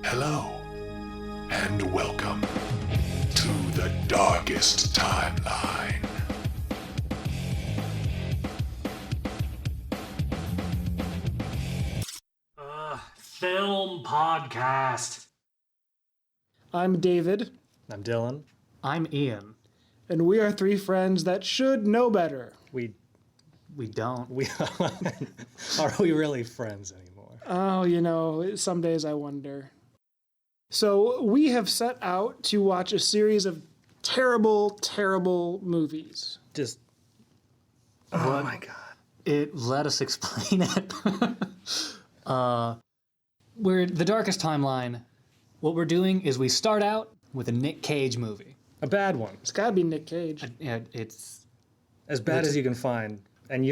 Hello, and welcome to the darkest timeline. Film podcast. I'm David. I'm Dylan. I'm Ian. And we are three friends that should know better. We don't. Are we really friends anymore? Oh, you know, some days I wonder. So we have set out to watch a series of terrible, terrible movies. Just. Oh my god. Let us explain it. We're the darkest timeline. What we're doing is we start out with a Nick Cage movie. A bad one. It's gotta be Nick Cage. It's As bad as you can find. And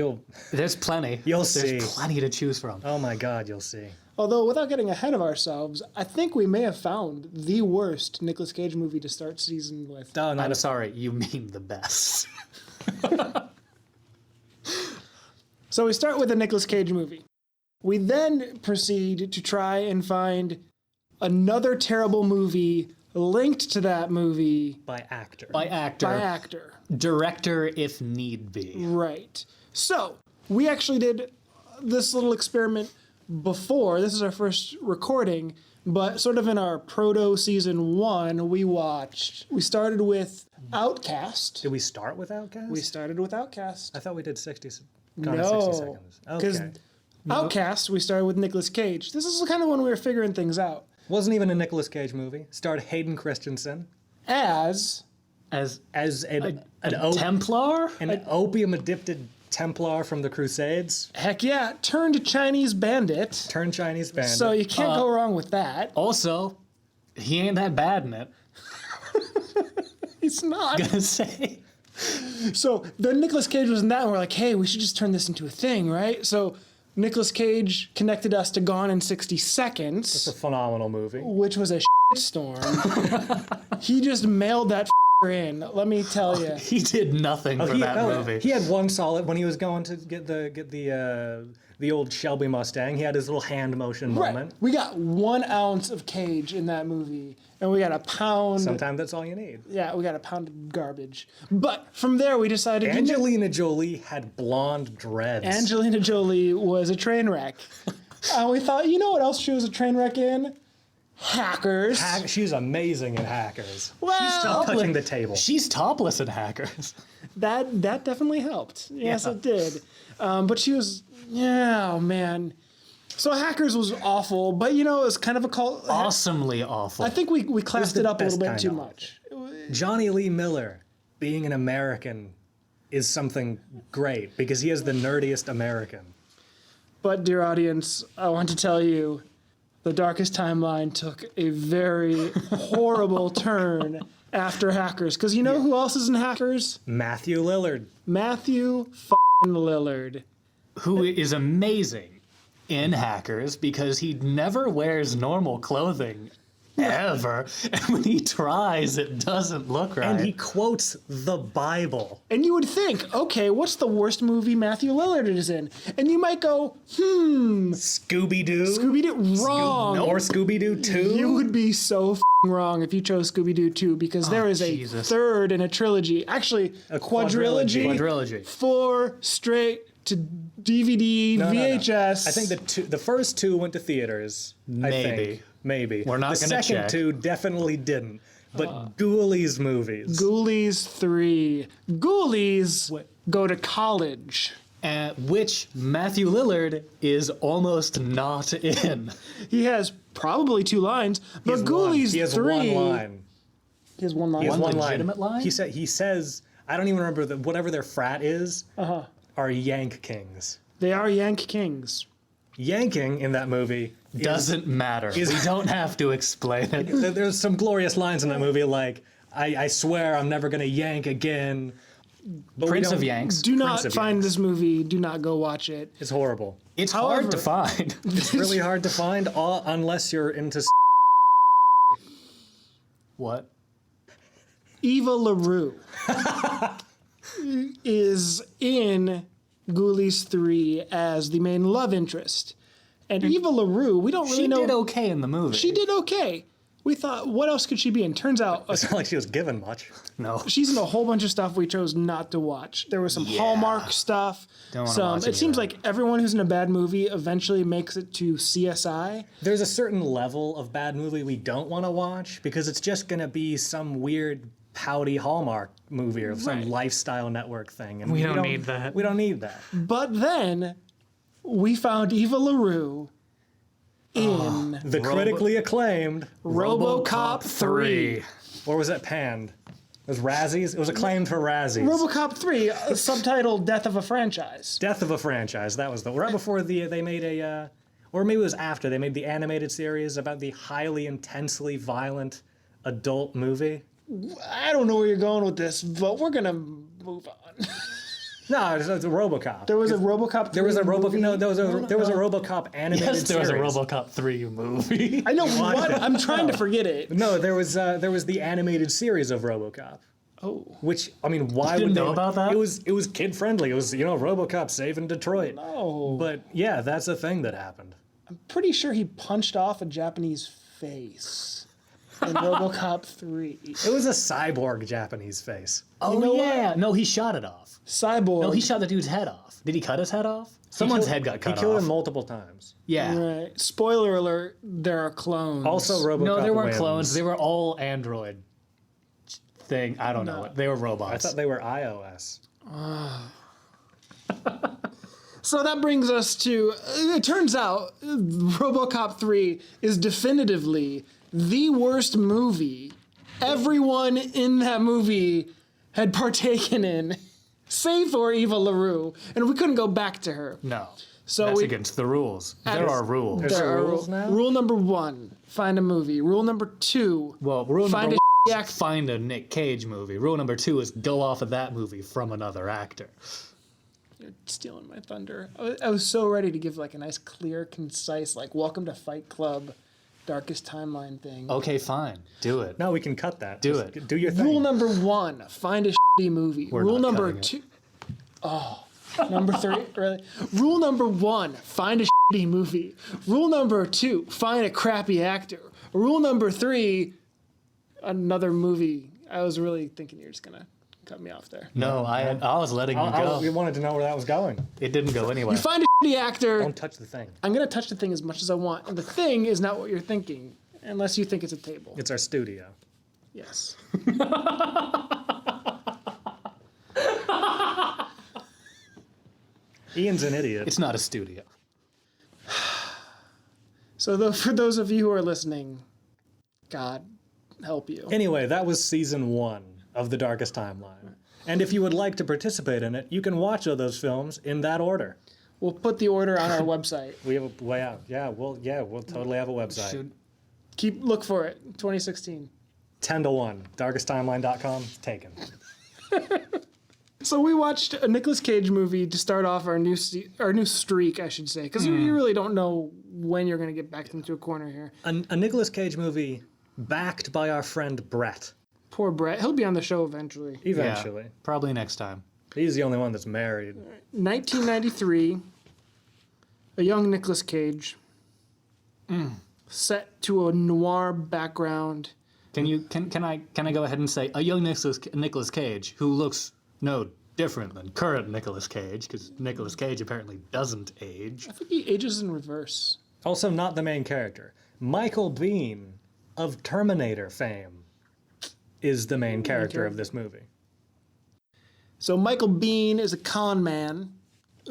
there's plenty. There's see. Plenty to choose from. Oh my god, you'll see. Although, without getting ahead of ourselves, I think we may have found the worst Nicolas Cage movie to start season with. Oh, I'm sorry, you mean the best. So we start with a Nicolas Cage movie. We then proceed to try and find another terrible movie linked to that movie. By actor. By actor. Director, if need be. Right. So, we actually did this little experiment before. This is our first recording, but sort of in our proto season 1, we started with Outcast. Did we start with Outcast? We started with Outcast. I thought we did 60 No, seconds. because Okay. Outcast, we started with Nicolas Cage. This is kind of when we were figuring things out. Wasn't even a Nicolas Cage movie. Starred Hayden Christensen As as an Templar? an opium-addicted Templar from the Crusades. heck yeah, turned Chinese bandit. Turned Chinese bandit. So you can't go wrong with that. Also, he ain't that bad in it. He's not. Gonna say. So then Nicolas Cage was in that, and we're like, hey, we should just turn this into a thing, right? So Nicolas Cage connected us to Gone in 60 Seconds, It's a phenomenal movie. which was a storm. He just mailed that in, let me tell you. He did nothing for that movie. He had one solid when he was going to get the old Shelby Mustang. He had his little hand motion moment. We got 1 ounce of Cage in that movie, and we got a pound. Sometimes that's all you need. Yeah, we got a pound of garbage. But from there, we decided. Angelina Jolie had blonde dreads. Angelina Jolie was a train wreck. We thought, you know what else she was a train wreck in? Hackers. She's amazing in Hackers. Well, She's still touching the table. She's topless in Hackers. That definitely helped. Yes, Yeah. it did. But she was, yeah, oh man. So Hackers was awful, but you know, it was kind of a cult. Awesomely awful. I think we classed the it up a little best bit kind too of much. Johnny Lee Miller being an American is something great because he is the nerdiest American. But dear audience, I want to tell you, the darkest timeline took a very horrible turn after Hackers. Because you know who else is in Hackers? Matthew Lillard. Matthew f***ing Lillard. Who is amazing in Hackers because he never wears normal clothing ever. And when he tries, it doesn't look right. And he quotes the Bible. And you would think, okay, what's the worst movie Matthew Lillard is in? And you might go, Scooby-Doo. Scooby-Doo. Wrong. Or Scooby-Doo 2. You would be so f***ing wrong if you chose Scooby-Doo 2 because there is a Jesus. third in a trilogy. Actually, a quadrilogy. Quadrilogy. 4 straight to DVD, No. VHS. I think the first 2 went to theaters. I think. Maybe. We're not the gonna second check. 2 definitely didn't. But Ghoulies movies. Ghoulies 3. Ghoulies go to college. Which Matthew Lillard is almost not in. He has probably 2 lines, but Ghoulies 3. He has one line. He has one line. He has one legitimate line? He says, I don't even remember whatever their frat is, are Yank Kings. They are Yank Kings. Yanking in that movie Doesn't matter. We don't have to explain it. There's some glorious lines in that movie like, I swear I'm never going to yank again. But Prince of Yanks. Do not Prince of find Yanks. this movie. Do not go watch it. It's horrible. It's However- hard to find. It's really hard to find unless you're into What? Eva LaRue is in Ghoulies 3 as the main love interest. And Eva LaRue, we don't really She know. did okay in the movie. She did okay. We thought, what else could she be in? Turns out It's not like she was given much. No. she's in a whole bunch of stuff we chose not to watch. There was some Hallmark stuff. Don't wanna watch any It of seems that. like everyone who's in a bad movie eventually makes it to CSI. There's a certain level of bad movie we don't want to watch because it's just going to be some weird pouty Hallmark movie or some Right. lifestyle network thing. And We don't need that. We don't need that. But then we found Eva LaRue in The critically acclaimed, RoboCop 3. or was it panned? It was Razzies? It was acclaimed for Razzies. RoboCop 3, subtitled Death of a Franchise. Death of a Franchise. That was right before they made a, or maybe it was after they made the animated series about the highly intensely violent adult movie. I don't know where you're going with this, but we're going to move on. No, it's a RoboCop. There was a RoboCop 3 There was a movie. there was a RoboCop animated Yes, there was a series. RoboCop 3 movie. I know what? I'm trying to forget it. No, there was the animated series of RoboCop. Oh. Which, I mean, why didn't would they know about that? It was kid friendly. It was, RoboCop saving Detroit. No. But yeah, that's a thing that happened. Pretty sure he punched off a Japanese face in RoboCop 3. It was a cyborg Japanese face. Oh, know yeah. No, he shot it off. Cyborg. No, he shot the dude's head off. Did he cut his head off? Someone's head got cut He killed off. him multiple times. Yeah. Right. Spoiler alert, there are clones. Also, RoboCop No, they weren't wins. clones. They were all android thing. I don't know. They were I robots. thought they were iOS. So that brings us to, it turns out RoboCop 3 is definitively the worst movie everyone in that movie had partaken in, save for Eva LaRue, and we couldn't go back to her. No. So That's we- against the rules. There are rules. There's There are rules now? Rule number 1, find a movie. Rule number 2, Well, rule find number a one is find a Nick Cage movie. Rule number 2 is go off of that movie from another actor. You're stealing my thunder. I was so ready to give like a nice, clear, concise, like welcome to Fight Club, darkest timeline thing. Okay, fine. Do it. No, we can cut that. Do Just it. Do your thing. Rule number 1, find a shitty movie. We're Rule not number cutting it. 2. Oh, number 3. Really? Rule number 1, find a shitty movie. Rule number 2, find a crappy actor. Rule number 3, another movie. I was really thinking you were just gonna cut me off there. No, I was letting you go. We wanted to know where that was going. It didn't go anywhere. You find a shitty actor. Don't touch the thing. I'm gonna touch the thing as much as I want, and the thing is not what you're thinking, unless you think it's a table. It's our studio. Yes. Ian's an idiot. It's not a studio. So for those of you who are listening, God help you. Anyway, that was season 1 of The Darkest Timeline. And if you would like to participate in it, you can watch all those films in that order. We'll put the order on our website. We have a way out. Yeah, we'll totally have a website. Look for it. 2016. 10-1. Darkesttimeline.com. Taken. So we watched a Nicolas Cage movie to start off our new streak, I should say, because you really don't know when you're going to get backed into a corner here. A Nicolas Cage movie backed by our friend Brett. Poor Brett. He'll be on the show eventually. Eventually. Yeah, probably next time. He's the only one that's married. 1993, a young Nicolas Cage, set to a noir background. Can I go ahead and say a young Nicolas Cage who looks no different than current Nicolas Cage, because Nicolas Cage apparently doesn't age. I think he ages in reverse. Also, not the main character. Michael Biehn of Terminator fame is the main character of this movie. So Michael Biehn is a con man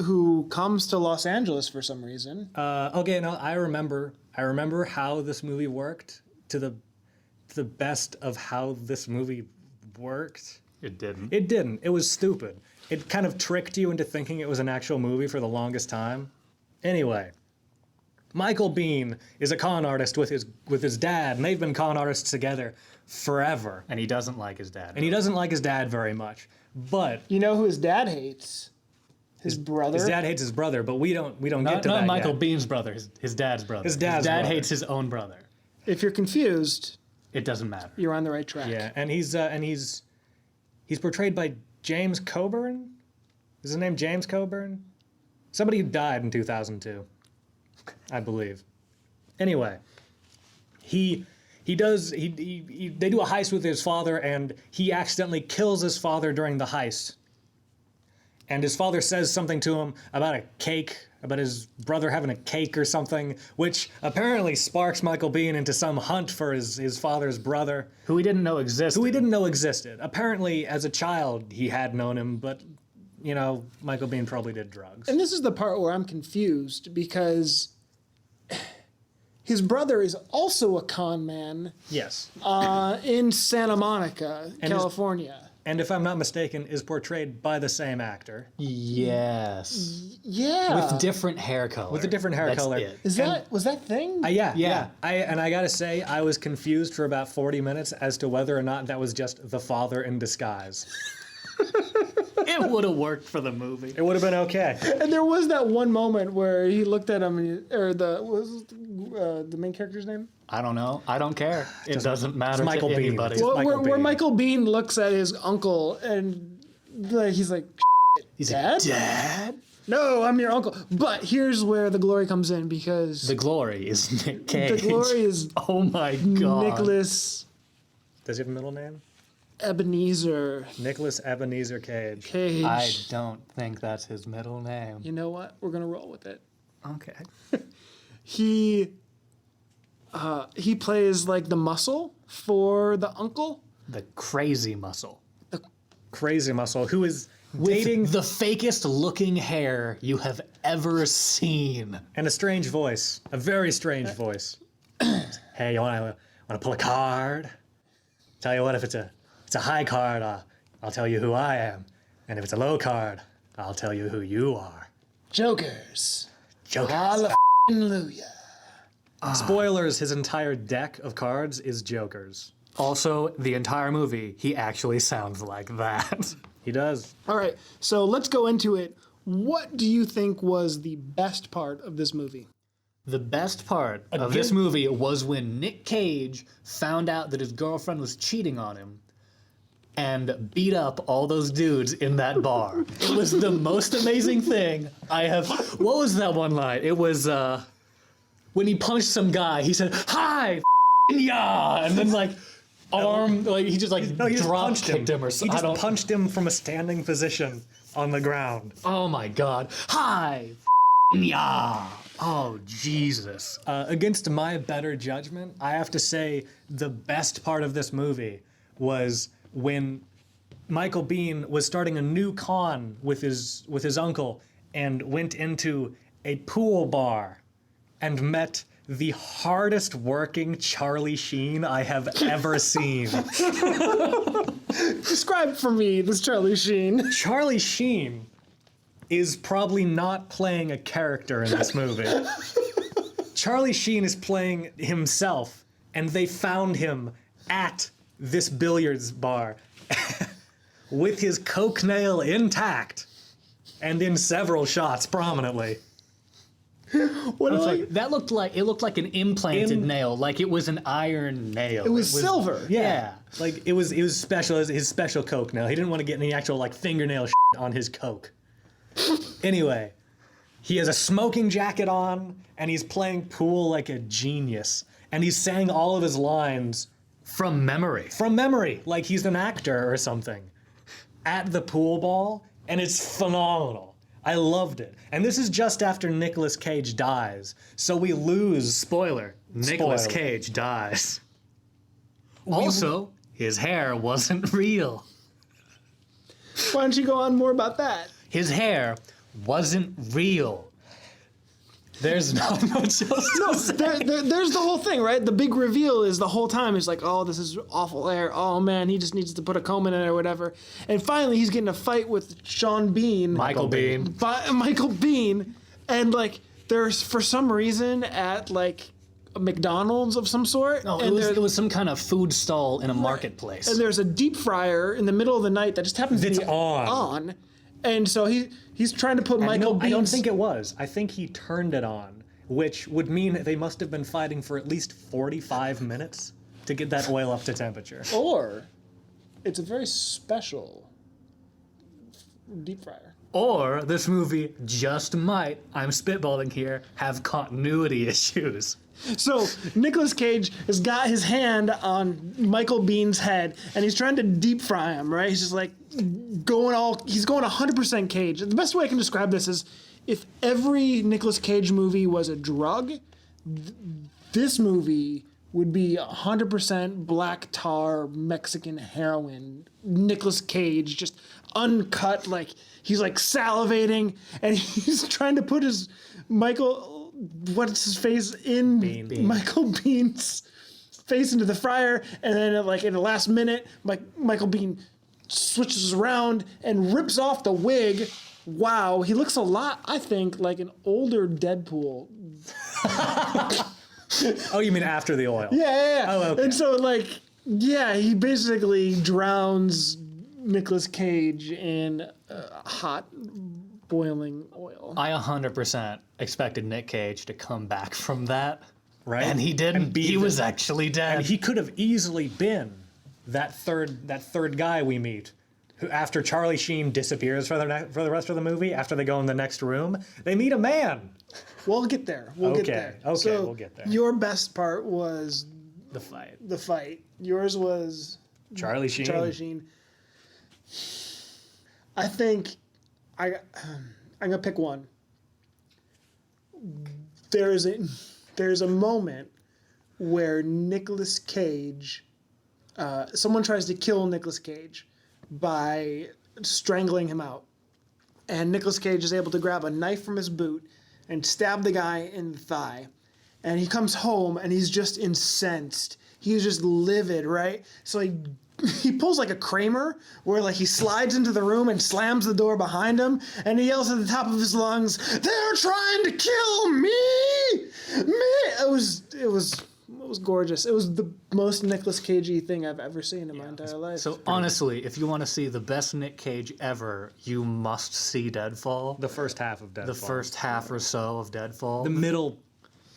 who comes to Los Angeles for some reason. Okay, no, I remember how this movie worked to the best of how this movie worked. It didn't. It didn't. It was stupid. It kind of tricked you into thinking it was an actual movie for the longest time. Anyway, Michael Biehn is a con artist with his dad, and they've been con artists together forever. And he doesn't like his dad. And he doesn't like his dad very much. But You know who his dad hates? His brother. his dad hates his brother, but we don't get not to that Michael yet. Bihn's brother, his dad's brother. His dad's dad brother. hates his own brother. If you're confused, It doesn't matter. you're on the right track. Yeah, and he's portrayed by James Coburn. Is his name James Coburn? Somebody who died in 2002. I believe. Anyway, they do a heist with his father, and he accidentally kills his father during the heist. And his father says something to him about a cake, about his brother having a cake or something, which apparently sparks Michael Biehn into some hunt for his father's brother. Who he didn't know existed. Apparently, as a child, he had known him, but, you know, Michael Biehn probably did drugs. And this is the part where I'm confused because his brother is also a con man Yes. in Santa Monica, California. And if I'm not mistaken, is portrayed by the same actor. Yes. Yeah. With different hair color. With a different hair That's color. it. Was that thing? Yeah. I gotta say, I was confused for about 40 minutes as to whether or not that was just the father in disguise. It would have worked for the movie. It would have been okay. And there was that one moment where he looked at him, what was the main character's name? I don't know. I don't care. It doesn't matter Michael to Biehn. anybody. Well, Where Michael Biehn looks at his uncle and he's like, He's Dad? like, Dad? no, I'm your uncle. But here's where the glory comes in because The glory is Nick Cage. the glory is Oh my god. Nicholas Does he have a middle name? Ebenezer Nicholas Ebenezer Cage. Cage. I don't think that's his middle name. You know what? We're gonna roll with it. Okay. He plays like the muscle for the uncle. The crazy muscle. Crazy Muscle, who is With dating the fakest looking hair you have ever seen. and a strange voice, a very strange voice. Hey, you wanna pull a card? Tell you what, if it's a high card, I'll tell you who I am, and if it's a low card, I'll tell you who you are. Jokers. Joker. Hallelujah. Spoilers: his entire deck of cards is Jokers. Also, the entire movie, he actually sounds like that. He does. All right, so let's go into it. What do you think was the best part of this movie? The best part of this movie was when Nick Cage found out that his girlfriend was cheating on him and beat up all those dudes in that bar. It was the most amazing thing I have. What was that one line? It was when he punched some guy, he said, "Hi, yeah," and then like he just like drop kicked him or He something. just punched him from a standing position on the ground. Oh my god. Hi, yeah. Oh, Jesus. Against my better judgment, I have to say the best part of this movie was when Michael Biehn was starting a new con with his uncle and went into a pool bar and met the hardest working Charlie Sheen I have ever seen. Describe for me this Charlie Sheen. Charlie Sheen is probably not playing a character in this movie. Charlie Sheen is playing himself, and they found him at this billiards bar with his coke nail intact and in several shots prominently. That looked like an implanted nail, like it was an iron nail. It was silver. Yeah. Like it was special, his special coke nail. He didn't want to get any actual like fingernail on his coke. Anyway, he has a smoking jacket on and he's playing pool like a genius. And he's saying all of his lines From memory. like he's an actor or something at the pool ball, and it's phenomenal. I loved it. And this is just after Nicolas Cage dies, so we lose. Spoiler. Nicolas Spoiler. Cage dies. Also, his hair wasn't real. Why don't you go on more about that? His hair wasn't real. There's not much else to say. There's the whole thing, right? The big reveal is the whole time it's like, oh, this is awful hair. Oh man, he just needs to put a comb in it or whatever. And finally, he's getting a fight with Sean Bean, Michael Biehn. Michael Bean, and like there's for some reason at like a McDonald's of some sort. No, and it was some kind of food stall in a marketplace. And there's a deep fryer in the middle of the night that just happens to be on. And so he's trying to put Michael Bean's... I don't think it was. I think he turned it on, which would mean they must have been fighting for at least 45 minutes to get that oil up to temperature. Or it's a very special deep fryer. Or this movie just might, I'm spitballing here, have continuity issues. So Nicolas Cage has got his hand on Michael Bihn's head, and he's trying to deep fry him. Right? He's just like he's going 100% Cage. The best way I can describe this is if every Nicolas Cage movie was a drug, this movie would be 100% black tar Mexican heroin. Nicolas Cage just uncut, like he's like salivating, and he's trying to put his Michael Bihn's face into the fryer, and then like in the last minute, Michael Biehn switches around and rips off the wig. Wow, he looks a lot, I think, like an older Deadpool. Oh, you mean after the oil? Yeah. Oh, okay. And so, like, yeah, he basically drowns Nicolas Cage in hot, boiling oil. I 100% expected Nick Cage to come back from that. Right? And he didn't. He was actually dead. And he could have easily been that third guy we meet, who after Charlie Sheen disappears for the rest of the movie, after they go in the next room, they meet a man. We'll get there. We'll get there. Okay, So we'll get there. Your best part was the fight. the fight. Yours was Charlie Sheen. I think I'm gonna pick one. There's a moment where Nicolas Cage, someone tries to kill Nicolas Cage by strangling him out, and Nicolas Cage is able to grab a knife from his boot and stab the guy in the thigh, and he comes home and he's just incensed. He's just livid, right? So he pulls like a Kramer, where like he slides into the room and slams the door behind him, and he yells at the top of his lungs, "They're trying to kill me!" It was gorgeous. It was the most Nicolas Cagey thing I've ever seen in my entire life. So honestly, if you want to see the best Nick Cage ever, you must see Deadfall. The first half of Deadfall. The first half or so of Deadfall. The middle,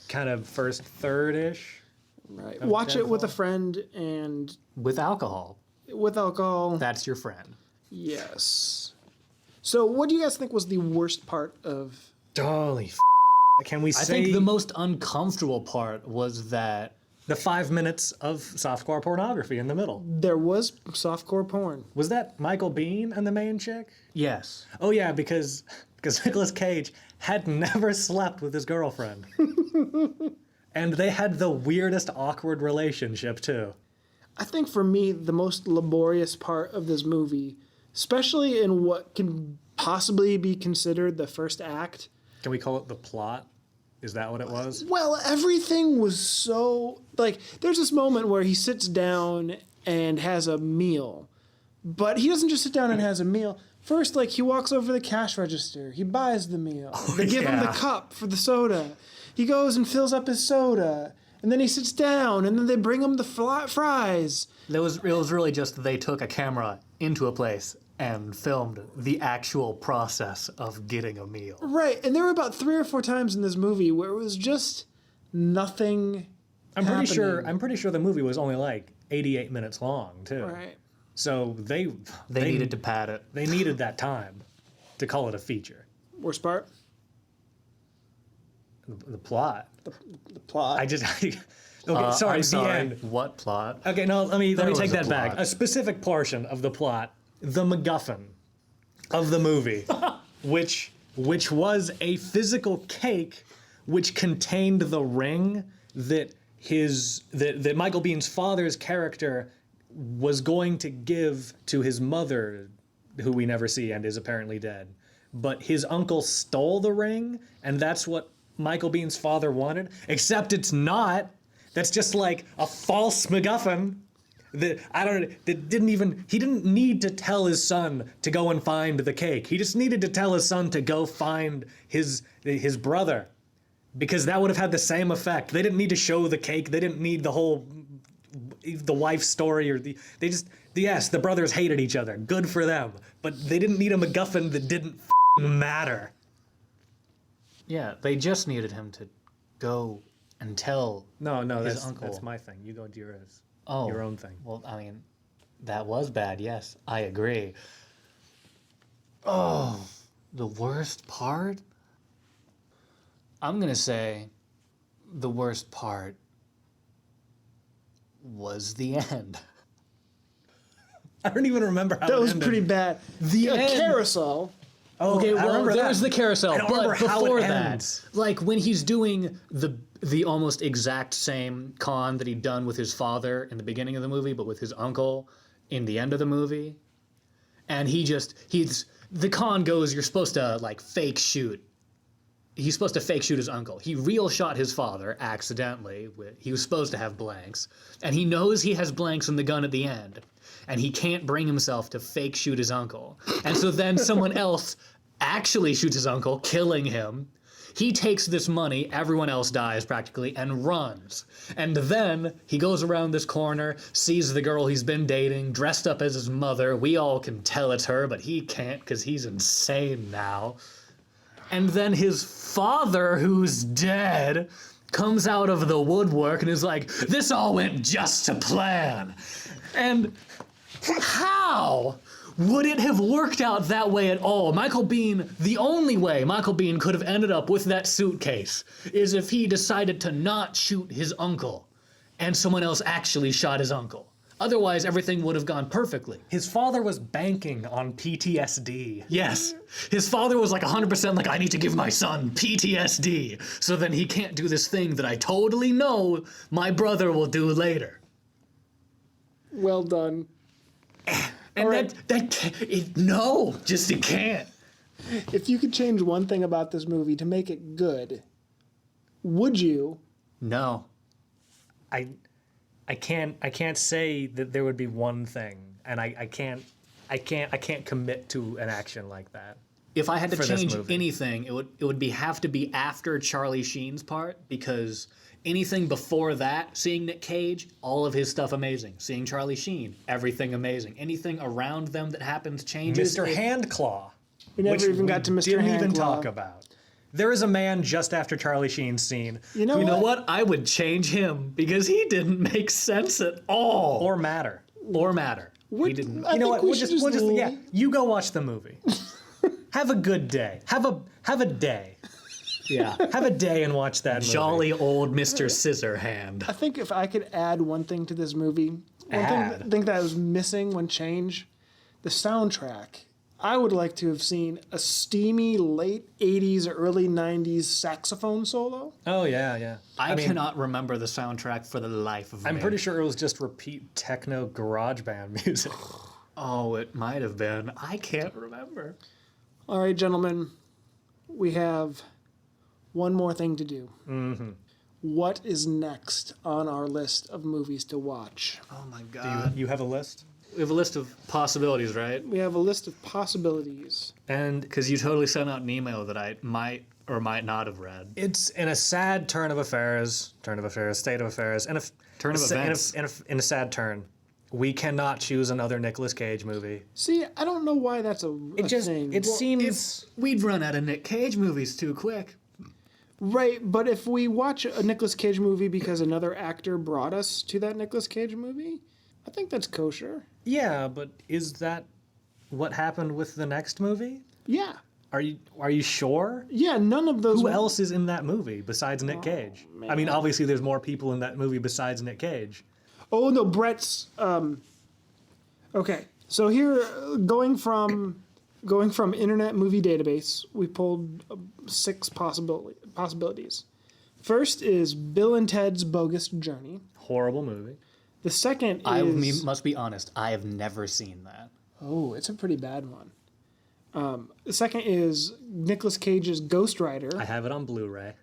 kind of first third-ish. Right. Watch it with a friend and with alcohol. with alcohol. That's your friend. Yes. So what do you guys think was the worst part of... Holy Can we I say think the most uncomfortable part was that the 5 minutes of softcore pornography in the middle? There was softcore porn. Was that Michael Biehn and the main chick? yes, Oh yeah, because Nicolas Cage had never slept with his girlfriend. And they had the weirdest awkward relationship too. I think for me, the most laborious part of this movie, especially in what can possibly be considered the first act, Can we call it the plot? Is that what it was? well, everything was so... Like, there's this moment where he sits down and has a meal. But he doesn't just sit down and has a meal. First, like, he walks over to the cash register. He buys the meal. They give him the yeah. cup for the soda. He goes and fills up his soda. And then he sits down, and then they bring him the fries. it was really just they took a camera into a place and filmed the actual process of getting a meal. Right, and there were about 3 or 4 times in this movie where it was just nothing I'm pretty happening. sure the movie was only like 88 minutes long too. Right. So they Needed to pad it. They needed that time to call it a feature. Worst part? The plot. The plot. Okay, I'm sorry. sorry. The end. What plot? Okay, no, let me was take a that back. plot. A specific portion of the plot, the MacGuffin of the movie, which was a physical cake which contained the ring that that Michael Bihn's father's character was going to give to his mother, who we never see and is apparently dead. But his uncle stole the ring, and that's what Michael Bihn's father wanted, except it's not. That's just like a false MacGuffin that he didn't need to tell his son to go and find the cake. He just needed to tell his son to go find his brother, because that would have had the same effect. They didn't need to show the cake. They didn't need the wife's story yes, the brothers hated each other. Good for them. But they didn't need a MacGuffin that didn't matter. Yeah, they just needed him to go and tell No, his uncle. that's my thing. You go do yours. Oh, Your own thing. Well, I mean, that was bad. Yes, I agree. Oh, The worst part? I'm gonna say the worst part was the end. I don't even remember how That it was ended. pretty bad. The A end. carousel. Oh, Okay, I well, remember there's that. the carousel, I don't but remember how it before that, ends. like when he's doing the almost exact same con that he'd done with his father in the beginning of the movie, but with his uncle in the end of the movie, and the con goes, you're supposed to like fake shoot. He's supposed to fake shoot his uncle. He real shot his father accidentally. He was supposed to have blanks, and he knows he has blanks in the gun at the end, and he can't bring himself to fake shoot his uncle. And so then someone else actually shoots his uncle, killing him. He takes this money, everyone else dies practically, and runs. And then he goes around this corner, sees the girl he's been dating, dressed up as his mother. We all can tell it's her, but he can't because he's insane now. And then his father, who's dead, comes out of the woodwork and is like, this all went just to plan. And how would it have worked out that way at all? Michael Biehn, the only way Michael Biehn could have ended up with that suitcase is if he decided to not shoot his uncle and someone else actually shot his uncle. Otherwise, everything would have gone perfectly. His father was banking on PTSD. Yes. His father was like 100% like, I need to give my son PTSD, so then he can't do this thing that I totally know my brother will do later. Well done. And right. it can't. If you could change one thing about this movie to make it good, would you? No. I can't say that there would be one thing, and I can't commit to an action like that. If I had to For this change movie. anything, it would have to be after Charlie Sheen's part, because anything before that, seeing Nick Cage, all of his stuff amazing. Seeing Charlie Sheen, everything amazing. Anything around them that happens changes. Mr. Handclaw. We never which even got to Mr. Didn't even Handclaw. talk about. There is a man just after Charlie Sheen's scene, You know what? I would change him because he didn't make sense at all. or matter. Or matter. Would- He didn't. I You know think what? we We'll should just just yeah. leave. You go watch the movie. Have a good day. Have a day. Yeah. Have a day and watch that movie. Jolly old Mr. Scissorhand. I think if I could add one thing to this movie, Add. thing that I was missing when change, the soundtrack. I would like to have seen a steamy late 80s, early 90s saxophone solo. Oh yeah, yeah. I mean, cannot remember the soundtrack for the life of me. I'm pretty sure it was just repeat techno garage band music. Oh, it might have been. I can't remember. All right, gentlemen, we have one more thing to do. Mm-hmm. What is next on our list of movies to watch? Oh my god. You have a list? We have a list of possibilities, right? We have a list of possibilities. And because you totally sent out an email that I might or might not have read. It's in a sad state of affairs, and in a sad turn. We cannot choose another Nicolas Cage movie. See, I don't know why that's a thing. It seems We'd run out of Nick Cage movies too quick. Right, but if we watch a Nicolas Cage movie because another actor brought us to that Nicolas Cage movie, I think that's kosher. yeah, but is that what happened with the next movie? Yeah. Are you sure? Yeah, none of those... Who else is in that movie besides Nick Cage? I mean, obviously there's more people in that movie besides Nick Cage. Oh, no, Brett's... Okay, so here, going from Internet Movie Database, we pulled 6 possibilities. First is Bill and Ted's Bogus Journey. Horrible movie. The second is... I must be honest, I have never seen that. Oh, it's a pretty bad one. The second is Nicolas Cage's Ghost Rider. I have it on Blu-ray.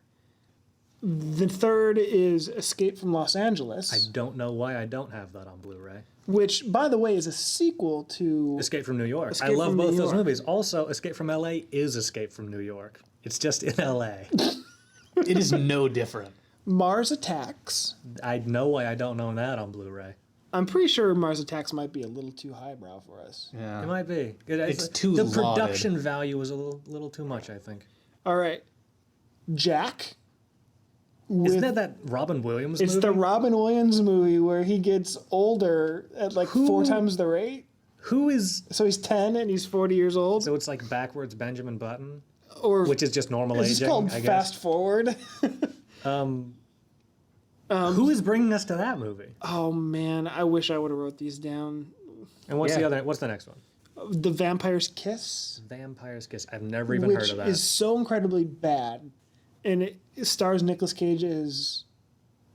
The third is Escape from Los Angeles, I don't know why I don't have that on Blu-ray. which, by the way, is a sequel to... Escape from New York. Escape I love from both New those York. movies. Also, Escape from LA is Escape from New York. It's just in LA. It is no different. Mars Attacks. I know why I don't own that on Blu-ray. I'm pretty sure Mars Attacks might be a little too highbrow for us. Yeah. It might be. It's too The lauded. production value is a little too much, I think. All right. Jack. Isn't that Robin Williams movie? It's the Robin Williams movie where he gets older at like 4 times the rate. Who is... So he's 10 and he's 40 years old. So it's like backwards Benjamin Button? Or Which is just normal is aging, this called I guess. fast forward? Who is bringing us to that movie? Oh man, I wish I would have wrote these down. And what's Yeah. the other? What's the next one? The Vampire's Kiss, Vampire's Kiss. I've never even which heard of that. is so incredibly bad, and it stars Nicolas Cage as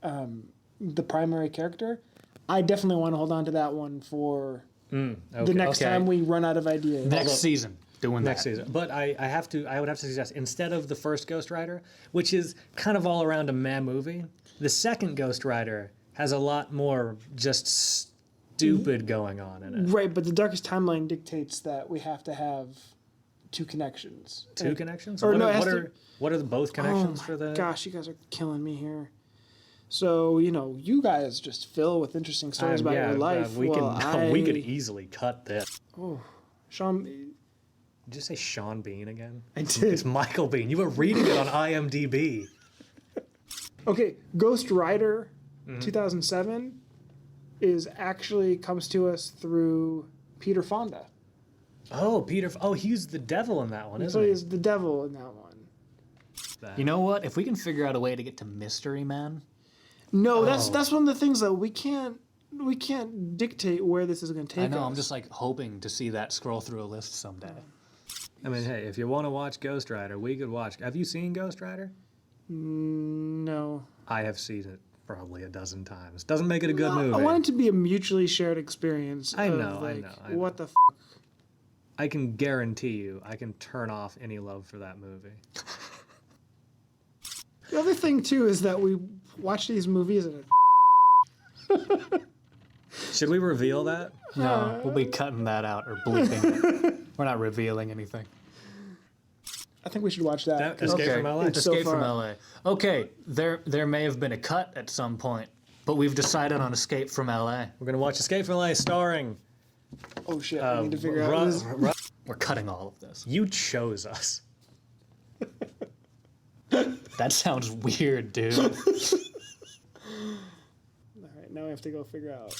the primary character. I definitely want to hold on to that one for Okay. the next Okay. time we run out of ideas. Next season, doing Next that. season. But I would have to suggest, instead of the first Ghost Rider, which is kind of all around a meh movie, the second Ghost Rider has a lot more just stupid going on in it. Right, but the Darkest Timeline dictates that we have to have two connections. Two connections? Or What no, are, it has what, to- are, what are the both connections for the... Gosh, you guys are killing me here. So, you guys just fill with interesting stories about your life. we while we could I- easly cut this. Sean, Did you say Sean Bean again? I did. It's Michael Bean. You were reading it on IMDb. Okay, Ghost Rider Mm-hmm. 2007 comes to us through Peter Fonda. Oh, Peter. Oh, he's the devil in that one, So isn't he? he's the devil in that one. You know what? If we can figure out a way to get to Mystery Man, No, that's one of the things that we can't dictate where this is going to take I know. us. I'm just like hoping to see that scroll through a list someday. I mean, hey, if you want to watch Ghost Rider, we could watch. Have you seen Ghost Rider? No. I have seen it probably a dozen times. Doesn't make it a good movie. I want it to be a mutually shared experience. I of, know, I like, know. What the I can guarantee you, I can turn off any love for that movie. The other thing, too, is that we watch these movies and Should we reveal that? No, we'll be cutting that out or bleeping it. We're not revealing anything. I think we should watch that. Escape from LA. It's so Escape from far. LA. Okay, there may have been a cut at some point, but we've decided on Escape from LA. We're gonna watch Escape from LA, starring. Oh, shit. I need to figure out. This. We're cutting all of this. You chose us. That sounds weird, dude. All right, now we have to go figure out.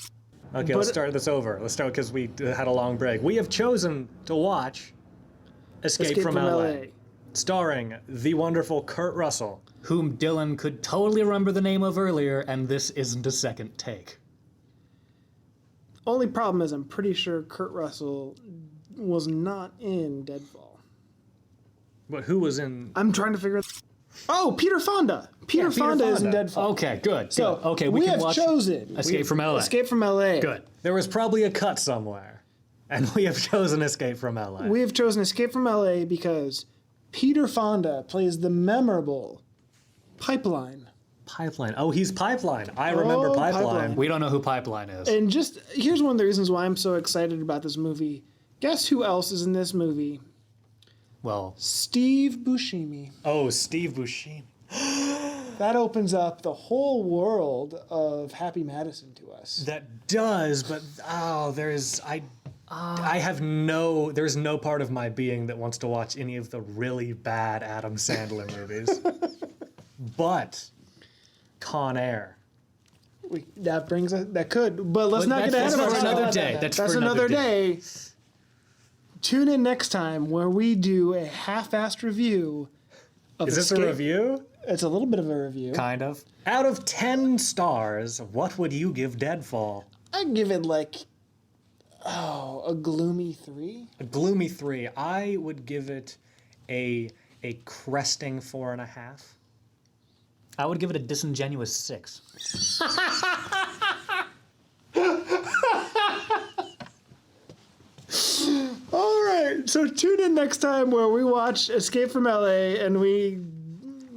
Okay, let's start this over. Let's start because we had a long break. We have chosen to watch Escape from LA, starring the wonderful Kurt Russell. Whom Dylan could totally remember the name of earlier, and this isn't a second take. Only problem is I'm pretty sure Kurt Russell was not in Deadfall. But who was in? I'm trying to figure out. Oh, Peter Fonda. Peter Peter Fonda is in Fonda. Deadfall. Okay, good. So good. Okay, we can have watch chosen Escape from LA. Escape from LA. Good. There was probably a cut somewhere, and we have chosen Escape from LA. We have chosen Escape from LA because Peter Fonda plays the memorable Pipeline. Pipeline. Oh, he's Pipeline. I remember Oh, Pipeline. Pipeline. We don't know who Pipeline is. And just here's one of the reasons why I'm so excited about this movie. Guess who else is in this movie? Well, Steve Buscemi. Oh, Steve Buscemi. That opens up the whole world of Happy Madison to us. That does, but there's no part of my being that wants to watch any of the really bad Adam Sandler movies. But Con Air. That could, but let's not get ahead of that's for ourselves. another day. That's for another day. Tune in next time where we do a half-assed review of Is this Escape. a review? It's a little bit of a review. kind of. Out of 10 stars, what would you give Deadfall? I'd give it a gloomy 3. A gloomy 3. I would give it a cresting 4.5. I would give it a disingenuous 6. All right, so tune in next time where we watch Escape from LA and we,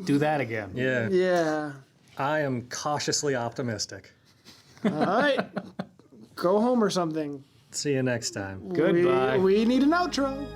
Do that again. yeah. I am cautiously optimistic. All right, go home or something. See you next time. Goodbye. We need an outro.